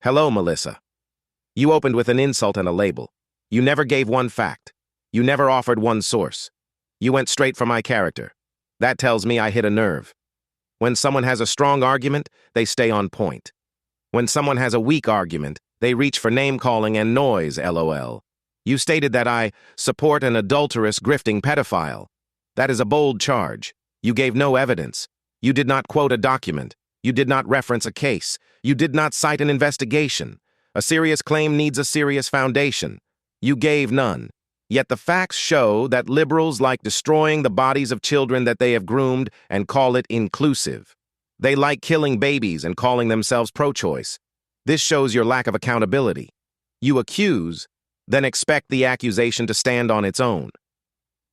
Hello, Melissa. You opened with an insult and a label. You never gave one fact. You never offered one source. You went straight for my character. That tells me I hit a nerve. When someone has a strong argument, they stay on point. When someone has a weak argument, they reach for name-calling and noise, LOL. You stated that I support an adulterous, grifting pedophile. That is a bold charge. You gave no evidence. You did not quote a document. You did not reference a case. You did not cite an investigation. A serious claim needs a serious foundation. You gave none. Yet the facts show that liberals like destroying the bodies of children that they have groomed and call it inclusive. They like killing babies and calling themselves pro-choice. This shows your lack of accountability. You accuse, then expect the accusation to stand on its own.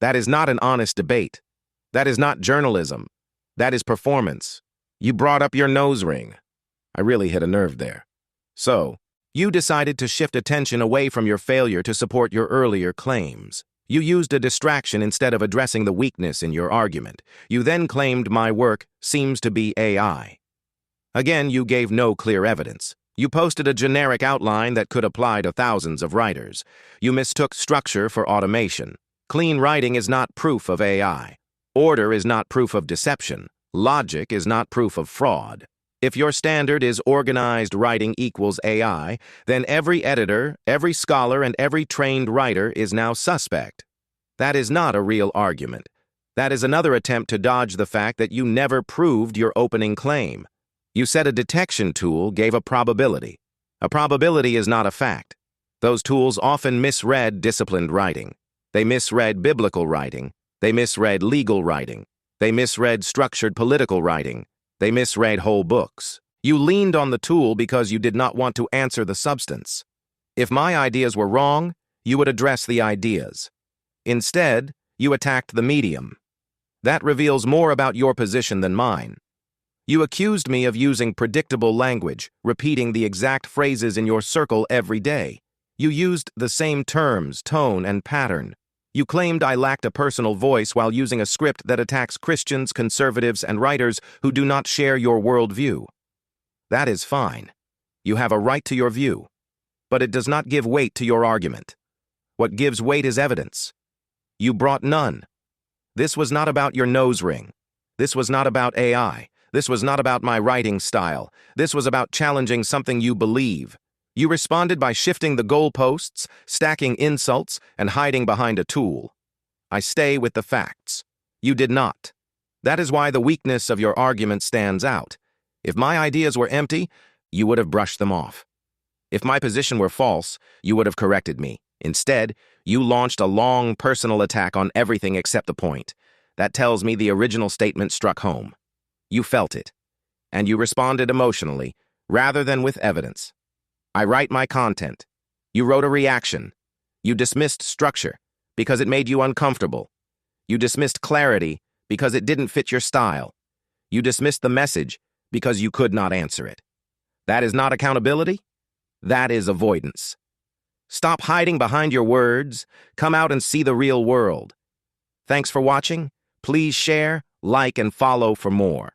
That is not an honest debate. That is not journalism. That is performance. You brought up your nose ring. I really hit a nerve there. So, you decided to shift attention away from your failure to support your earlier claims. You used a distraction instead of addressing the weakness in your argument. You then claimed my work seems to be AI. Again, you gave no clear evidence. You posted a generic outline that could apply to thousands of writers. You mistook structure for automation. Clean writing is not proof of AI. Order is not proof of deception. Logic is not proof of fraud. If your standard is organized writing equals AI, then every editor, every scholar, and every trained writer is now suspect. That is not a real argument. That is another attempt to dodge the fact that you never proved your opening claim. You said a detection tool gave a probability. A probability is not a fact. Those tools often misread disciplined writing. They misread biblical writing. They misread legal writing. They misread structured political writing. They misread whole books. You leaned on the tool because you did not want to answer the substance. If my ideas were wrong, you would address the ideas. Instead, you attacked the medium. That reveals more about your position than mine. You accused me of using predictable language, repeating the exact phrases in your circle every day. You used the same terms, tone, and pattern. You claimed I lacked a personal voice while using a script that attacks Christians, conservatives, and writers who do not share your worldview. That is fine. You have a right to your view. But it does not give weight to your argument. What gives weight is evidence. You brought none. This was not about your nose ring. This was not about AI. This was not about my writing style. This was about challenging something you believe. You responded by shifting the goalposts, stacking insults, and hiding behind a tool. I stay with the facts. You did not. That is why the weakness of your argument stands out. If my ideas were empty, you would have brushed them off. If my position were false, you would have corrected me. Instead, you launched a long personal attack on everything except the point. That tells me the original statement struck home. You felt it, and you responded emotionally, rather than with evidence. I write my content. You wrote a reaction. You dismissed structure because it made you uncomfortable. You dismissed clarity because it didn't fit your style. You dismissed the message because you could not answer it. That is not accountability. That is avoidance. Stop hiding behind your words. Come out and see the real world. Thanks for watching. Please share, like, and follow for more.